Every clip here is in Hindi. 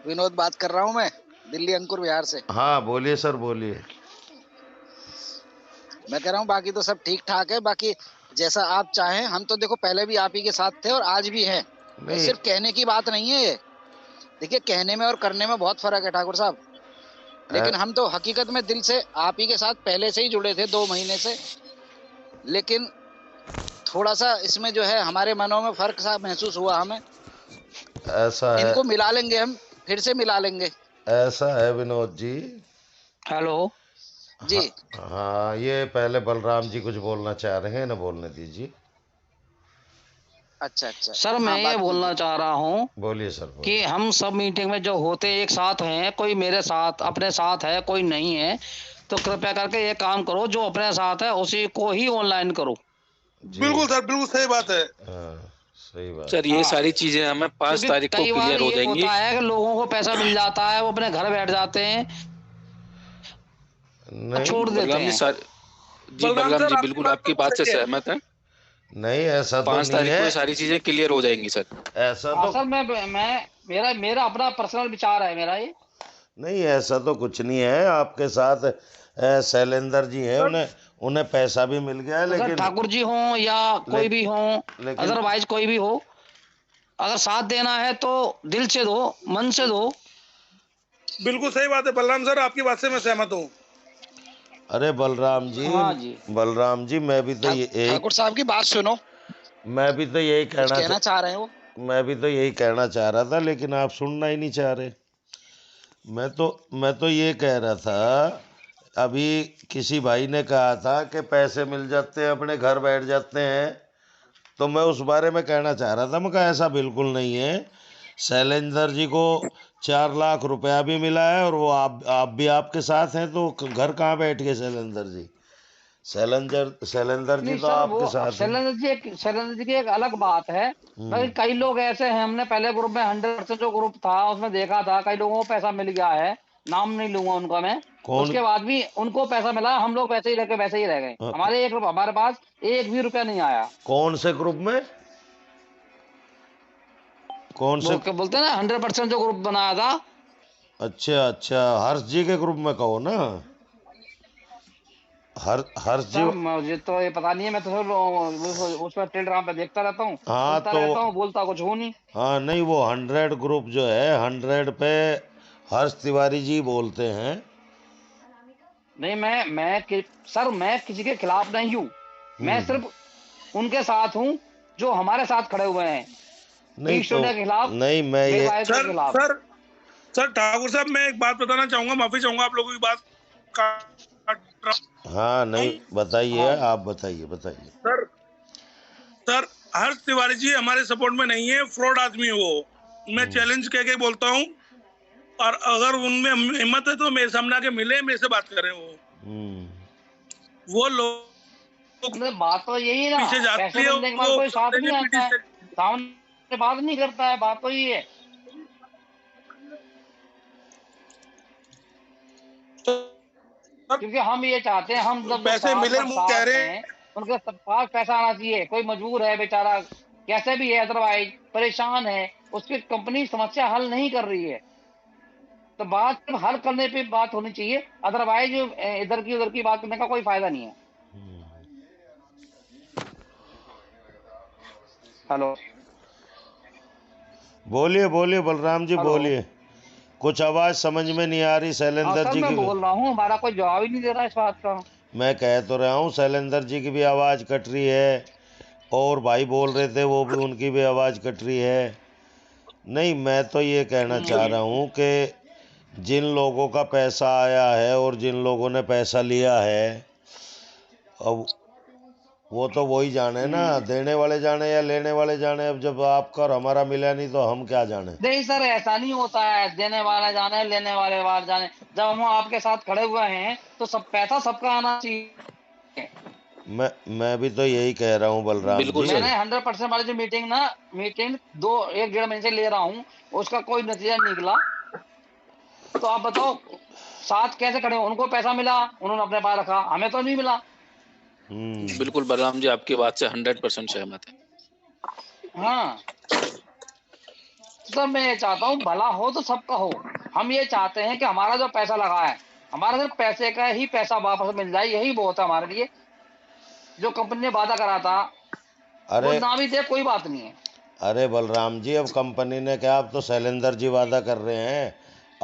विनोद बात कर रहा हूँ मैं, दिल्ली अंकुर बिहार से। हाँ बोलिए सर, बोलिए। मैं कह रहा हूँ बाकी तो सब ठीक ठाक है। बाकी जैसा आप चाहें, हम तो देखो पहले भी आप ही के साथ थे और आज भी हैं। नहीं सिर्फ कहने की बात नहीं है ये। देखिए, कहने में और करने में बहुत फर्क है ठाकुर साहब। ऐ- लेकिन हम तो हकीकत में दिल से आप ही के साथ पहले से ही जुड़े थे, 2 महीने से। लेकिन थोड़ा सा इसमें जो है हमारे मनों में फर्क सा महसूस हुआ हमें। ऐसा है, इनको मिला लेंगे हम, फिर से मिला लेंगे। ऐसा है विनोद जी। हेलो। जी। हाँ, हाँ, ये पहले बलराम जी कुछ बोलना चाह रहे हैं ना, बोलने दीजिए। अच्छा अच्छा। सर मैं हाँ, ये बात बोलना कीजिए। चाह रहा हूँ बोलिए सर, कि बोलिए। हम सब मीटिंग में जो होते एक साथ हैं, कोई मेरे साथ अपने साथ है, कोई नहीं है, तो कृपया करके ये काम करो, जो अपने साथ है उसी को ही ऑनलाइन करो। जी। बिल्कुल सर, बिल्कुल सही बात है। हाँ, सही बात। सर ये हाँ, सारी चीजें हमें 5 क्योंकि तारीख को कई बार क्लियर हो ये जाएंगी। होता है कि लोगों को पैसा मिल जाता है, वो अपने घर बैठ जाते हैं, छोड़ नहीं, देते बलराम जी हैं। सर, जी बलराम बलराम सर, जी आपकी बिल्कुल बात तो आपकी बात से सही है। सहमत है। नहीं, ऐसा तो 5 नहीं तारीख को है। ये सारी चीजें क्लियर हो जाएंगी सर। ऐसा तो असल में मैं मेरा मेरा अपना पर्सनल विचार है मेरा ये। नहीं, ऐसा तो कुछ नहीं है। आपके साथ शैलेंद्र जी हैं, सर, उन्हें उन्हें पैसा भी मिल गया है, तो सर लेकिन ठाकुर जी हो या ले, कोई भी हो, लेकिन अदरवाइज कोई भी हो, अगर साथ देना है तो दिल से दो, मन से दो। बिल्कुल सही बात है बलराम सर, आपकी बात से मैं सहमत हूँ। अरे बलराम जी, हाँ जी। बलराम जी, ठाकुर साहब की बात सुनो, मैं भी तो यही कुछ कहना चाह रहे हैं वो। मैं भी तो यही कहना चाह रहा था, लेकिन आप सुनना ही नहीं चाह रहे। मैं तो ये कह रहा था, अभी किसी भाई ने कहा था कि पैसे मिल जाते हैं, अपने घर बैठ जाते हैं। तो मैं उस बारे में कहना चाह रहा था, मैं कहा ऐसा बिल्कुल नहीं है। शैलेंद्र जी को 4 लाख रुपया भी मिला है, और वो आप भी आपके साथ हैं, तो घर कहाँ बैठ गए शैलेंद्र जी? शैलेंद्र जी नहीं तो सर, वो आपके साथ हैं। शैलेंद्र जी की एक अलग बात है। हम्म। बाकी कई लोग ऐसे हैं, हमने पहले ग्रुप में 100% जो ग्रुप था उसमें देखा था, कई लोगों को पैसा मिल गया है। नाम नहीं लूंगा उनका मैं। कौन? उसके बाद भी उनको पैसा मिला, हम लोग वैसे ही रह के वैसे ही रह गए, अ, हमारे पास एक भी रुपया नहीं आया। कौन से ग्रुप में? कौन से? वो क्या बोलते हैं ना, 100% जो ग्रुप बनाया था। अच्छा अच्छा, हर्ष जी के ग्रुप में कहो ना। हर्ष जी। सर मुझे तो ये पता नहीं है, मैं तो सर उस पर टेलीग्राम पे देखता रहता हूँ, हाँ सुनता तो, रहता हूँ, बोलता कुछ हो नहीं। हाँ नहीं, वो 100 ग्रुप जो है, 100 पे हर्ष तिवारी जी बोलते हैं। नहीं, सर मैं किसी के खिलाफ नहीं हूँ। मैं हम्म। सिर्फ उनके साथ हूँ जो हमारे साथ खड़े हुए हैं, नहीं ईस्ट तो, इंडिया के खिलाफ, नहीं मैं ये, बेकायदे के सर खिलाफ। सर सर ठाकुर साहब, मैं एक बात बताना चाहूंगा, माफी चाहूंगा आप लोगों की बात काट रहा हाँ नहीं, हूं। बताइए, हाँ। आप बताइए, बताइए। सर सर हर्ष तिवारी जी हमारे सपोर्ट में नहीं है, फ्रॉड आदमी है वो। मैं हम्म। चैलेंज कह के बोलता हूँ, और अगर उनमें हिम्मत है तो मेरे सामने आके मिले, मेरे से बात करें। हम्म। वो लोग मतलब बात तो यही है ना, पीछे जाती पैसे है, मिलने के बाद वो कोई साथ देंगे नहीं पीटी आता है, से। सामने बात नहीं करता है, बात तो यही है। क्योंकि हम ये चाहते हैं, हम सब जो पैसे साथ मिले, सब मुंह कह साथ रहे हैं, उनके पास पैसा आना चाहिए। कोई मजबूर है बेचारा, कैसे भी है, अदरवाइज परेशान है, उसकी कंपनी समस्या हल नहीं कर रही है, तो बात सिर्फ हल करने पे बात होनी चाहिए, अदरवाइज इधर की उधर की बात करने का कोई फायदा नहीं है। हेलो। बोलिए बोलिए बलराम जी, हेलो। बोलिए। कुछ आवाज समझ में नहीं आ रही हाँ शैलेंद्र सर, जी मैं की। बोल रहा हूँ, हमारा कोई जवाब ही नहीं दे रहा इस बात का। मैं कह तो रहा हूँ, शैलेंद्र जी की भी आवाज कट रही है, और भाई बोल रहे थे वो भी, उनकी भी आवाज कट रही है। नहीं, मैं तो ये कहना चाह रहा हूँ कि जिन लोगों का पैसा आया है और जिन लोगों ने पैसा लिया है, अब वो तो वही जाने ना, देने वाले जाने या लेने वाले जाने। अब जब आपका और हमारा मिला नहीं, तो हम क्या जाने। नहीं सर, ऐसा नहीं होता है, देने वाले जाने लेने वाले वाले जाने। जब हम आपके साथ खड़े हुए हैं तो सब पैसा सबका आना चाहिए। मैं भी तो यही कह रहा हूँ बलराम बिल्कुल जी। सर। मैंने 100% वाली जो मीटिंग दो एक डेढ़ महीने से ले रहा हूँ, उसका कोई नतीजा नहीं निकला। तो आप बताओ, साथ कैसे खड़े हो? उनको पैसा मिला, उन्होंने अपने पास रखा, हमें तो नहीं मिला। हम्म। बिल्कुल बलराम जी आपकी बात से 100% सहमत है। हाँ। सर मैं ये चाहता हूँ भला हो तो सबका हो। हम ये चाहते हैं कि हमारा जो पैसा लगा है, हमारा सिर्फ पैसे का ही पैसा वापस मिल जाए, यही बहुत है हमारे लिए। जो कंपनी ने वादा करा था वो अरे ना भी दे, कोई बात नहीं है। अरे बलराम जी, अब कंपनी ने क्या, अब तो शैलेंद्र जी वादा कर रहे हैं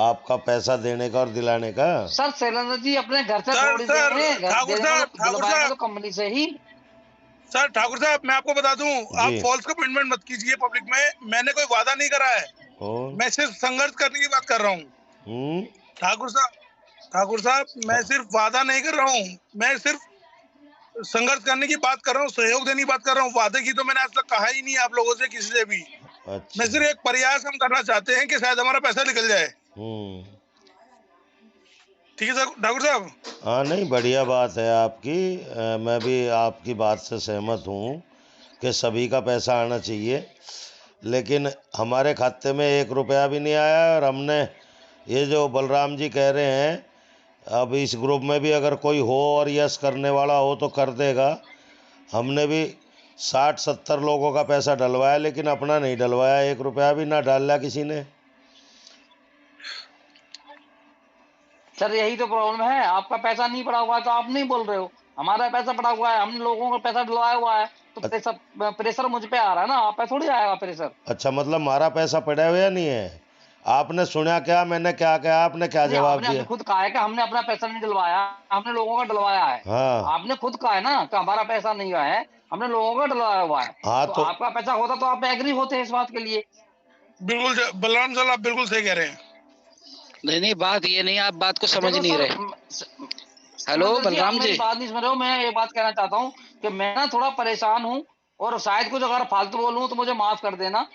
आपका पैसा देने का और दिलाने का। सर शैलेंद्र जी अपने घर से सर, थोड़ी सर, देंगे, घर ठाकुर देने साहब, को ठाकुर दिलवाएंगे साहब। तो कंपनी से ही। सर ठाकुर साहब, मैं आपको बता दूं, आप जी। फॉल्स कमिटमेंट मत कीजिए पब्लिक में। मैंने कोई वादा नहीं करा है, और मैं सिर्फ संघर्ष करने की बात कर रहा हूँ। ठाकुर साहब, मैं सिर्फ वादा नहीं कर रहा हूँ, मैं सिर्फ संघर्ष करने की बात कर रहा हूँ, सहयोग देने की बात कर रहा हूँ। वादे की तो मैंने आज तक कहा ही नहीं आप लोगों से, किसी से भी। अच्छा। मैं सिर्फ एक प्रयास हम करना चाहते हैं कि शायद हमारा पैसा निकल जाए। ठीक है सर ठाकुर साहब। हाँ, नहीं, बढ़िया बात है आपकी। मैं भी आपकी बात से सहमत हूँ कि सभी का पैसा आना चाहिए, लेकिन हमारे खाते में 1 रुपया भी नहीं आया। और हमने ये जो बलराम जी कह रहे हैं, अब इस ग्रुप में भी अगर कोई हो और यस करने वाला हो तो कर देगा। हमने भी 60-70 लोगों का पैसा डलवाया, लेकिन अपना नहीं डलवाया, 1 रुपया भी ना डाला किसी ने। सर यही तो प्रॉब्लम है, आपका पैसा नहीं पड़ा हुआ है तो आप नहीं बोल रहे हो, हमारा पैसा पड़ा हुआ है, हम लोगों का पैसा डलवाया हुआ है, तो प्रेशर मुझ पे आ रहा है ना, आप पे थोड़ी आएगा प्रेशर। अच्छा, मतलब हमारा पैसा पड़ा हुआ नहीं है? आपने सुना क्या मैंने क्या कहा? आपने क्या नहीं, जवाब आपने दिया? अपने खुद कहा है कि हमने अपना पैसा नहीं डलवाया, हमने लोगों का डलवाया है। हाँ आपने खुद कहा है ना कि हमारा पैसा नहीं हुआ है, हमने लोगों का डलवाया हुआ है। हाँ, तो तो आपका पैसा होता तो आप एग्री होते हैं इस बात के लिए। बिल्कुल बलराम साहब, आप बिल्कुल सही कह रहे हैं। नहीं, बात ये नहीं, आप बात को समझ देखो नहीं सर, रहे। हेलो आप बलराम मेरी जी। बात नहीं समझ रहे हो। मैं ये बात कहना चाहता हूँ कि मैं ना थोड़ा परेशान हूँ, और शायद कुछ अगर फालतू बोलूँ तो मुझे माफ कर देना,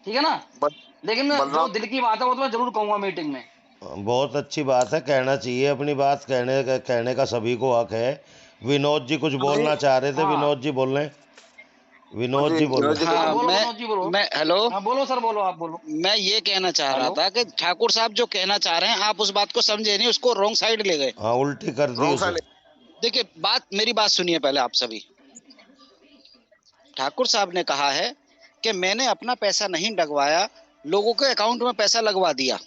ठीक है ना। लेकिन जो दिल की बात है वो तो मैं जरूर कहूंगा मीटिंग में। बहुत अच्छी बात है, कहना चाहिए अपनी बात, कहने का सभी को हक है। विनोद जी कुछ बोलना चाह रहे थे, हाँ विनोद जी बोल रहे हैं। विनोद जी बोल रहे हैं। हाँ, बोलो विनोद जी, बोलो। मैं हेलो, हाँ बोलो सर, बोलो, आप बोलो। मैं ये कहना चाह रहा हेलो। था कि ठाकुर साहब जो कहना चाह रहे हैं, आप उस बात को समझे नहीं, उसको रॉन्ग साइड ले गए। हाँ, उल्टी कर दी उसे। देखिए, मेरी बात सुनिए पहले आप सभी। ठाकुर साहब ने कहा है कि मैंने अपना पैसा नहीं डगवाया, लोगों के अकाउंट में पैसा लगवा दिया।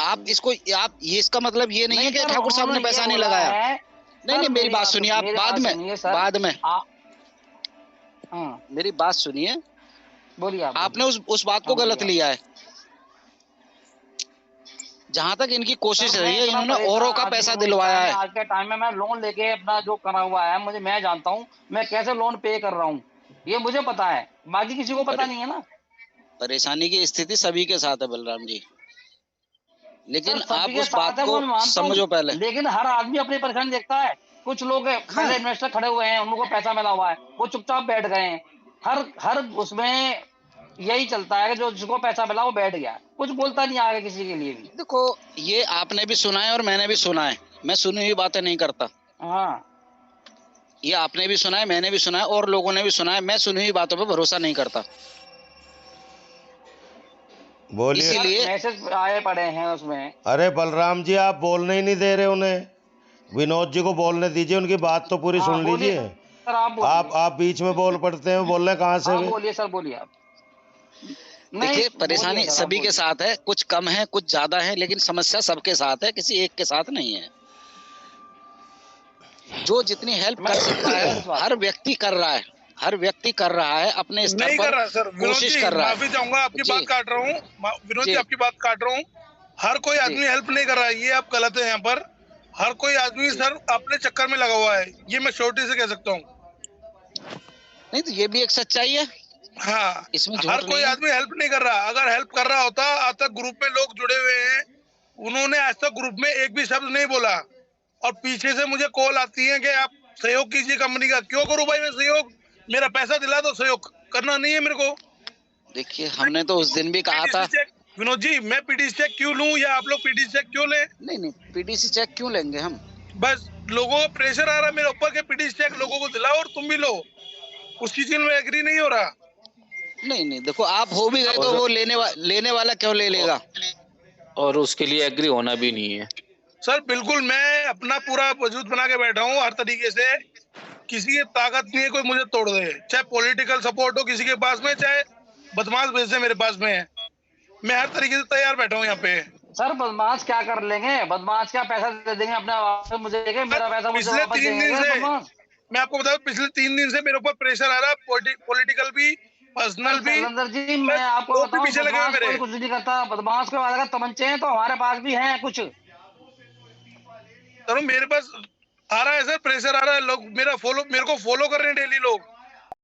आप इसको, आप ये, इसका मतलब ये नहीं है कि ठाकुर साहब ने पैसा नहीं लगाया। नहीं, मेरी बात सुनिए आप, बाद में मेरी बात सुनिए। बोलिए आप। आपने उस बात को गलत लिया है। जहां तक इनकी कोशिश रही है, इन्होंने औरों का पैसा दिलवाया है। आज के टाइम में मैं लोन लेके अपना जो करा हुआ है, मैं जानता हूँ मैं कैसे लोन पे कर रहा हूँ, ये मुझे पता है, बाकी किसी को पता नहीं है ना। परेशानी की स्थिति सभी के साथ है बलराम जी, लेकिन आप सभी के उस साथ बात है, वो को मानता समझो हूँ, पहले। लेकिन हर आदमी अपनी परेशानी देखता है। कुछ लोग पहले इन्वेस्टर खड़े हुए हैं, उनको पैसा मिला हुआ है, वो चुपचाप बैठ गए हैं। हर उसमें यही चलता है कि जो जिसको पैसा मिला वो बैठ गया, कुछ बोलता नहीं आगे किसी के लिए भी। देखो, ये आपने भी सुना है और मैंने भी सुना है, मैं सुनी हुई बातें नहीं करता। हाँ, ये आपने भी सुना है, मैंने भी सुना है, और लोगों ने भी सुना है। मैं सुनी हुई बातों पे भरोसा नहीं करता। बोलिए। इसीलिए मैसेज आए पड़े हैं उसमें। अरे बलराम जी, आप बोलने ही नहीं दे रहे उन्हें। विनोद जी को बोलने दीजिए, उनकी बात तो पूरी सुन बोलिए लीजिए। सर, आप बोलिए। आप बीच में बोल पड़ते हैं, बोल रहे कहाँ से वे? बोलिए सर, बोलिए आप। देखिए, परेशानी बोलिए सर, आप सभी के बोलिए। साथ है, कुछ कम है कुछ ज्यादा है, लेकिन समस्या सबके साथ है, किसी एक के साथ नहीं है। जो जितनी हेल्प कर सकता है हर व्यक्ति कर रहा है, हर व्यक्ति कर रहा है अपने स्तर नहीं पर, कर रहा सर। विनोद कोशिश जी, कर रहा है। माफी चाहूंगा, आपकी जी। बात काट रहा हूँ। विनोद जी, जी। आपकी बात काट रहा हूँ। हर कोई आदमी हेल्प नहीं कर रहा है, ये आप गलत है। यहाँ पर हर कोई आदमी सर अपने चक्कर में लगा हुआ है, ये मैं श्योरिटी से कह सकता हूँ। नहीं तो ये भी एक सच्चाई है, हाँ, इसमें झूठ हर नहीं कोई है। आदमी हेल्प नहीं कर रहा। अगर हेल्प कर रहा होता, आज तक ग्रुप में लोग जुड़े हुए हैं, उन्होंने आज तक ग्रुप में एक भी शब्द नहीं बोला। और पीछे से मुझे कॉल आती है कि आप सहयोग कीजिए कंपनी का। क्यों करूं भाई मैं सहयोग? मेरा पैसा दिला दो, सहयोग करना नहीं है मेरे को। देखिए, हमने तो उस दिन भी कहा था। विनोद जी, मैं पीडीसी चेक क्यों लूं या आप लोग पीडीसी चेक क्यों ले? नहीं, पीडीसी चेक क्यों लेंगे हम? बस लोगों को प्रेशर आ रहा है मेरे ऊपर के पीडीसी चेक लोगों को दिलाओ और तुम भी लो। उसकी चीज में एग्री नहीं हो रहा। नहीं, देखो, आप हो भी गए तो वो लेने वाला क्यों ले लेगा? और उसके लिए एग्री होना भी नहीं है सर। बिल्कुल, मैं अपना पूरा वजूद बना के बैठा हूँ हर तरीके से। किसी की ताकत नहीं है कोई मुझे तोड़ दे, चाहे पॉलिटिकल सपोर्ट हो किसी के पास में, चाहे बदमाश भेज दे मेरे पास में। मैं हर तरीके से तैयार बैठा हूँ यहाँ पे। सर बदमाश क्या कर लेंगे, बदमाश क्या पैसा दे देंगे अपने वापस मुझे देंगे, मेरा पैसा मुझे पिछले वापस 3 देंगे दिन क्या से बदमाश? मैं आपको बताऊं, पिछले 3 दिन से मेरे ऊपर प्रेशर आ रहा है, पॉलिटिकल भी, पर्सनल भी। शैलेंद्र जी मैं आपको लोग भी बताऊं, पीछे लगे हुए बदमाश मेरे। कोई कुछ नहीं करता, बदमाश के बाद अगर तमंचे हैं तो हमारे पास भी हैं कुछ। सर मेरे पास आ रहा है सर, प्रेशर आ रहा है, लोग मेरे को फॉलो कर रहे हैं डेली लोग।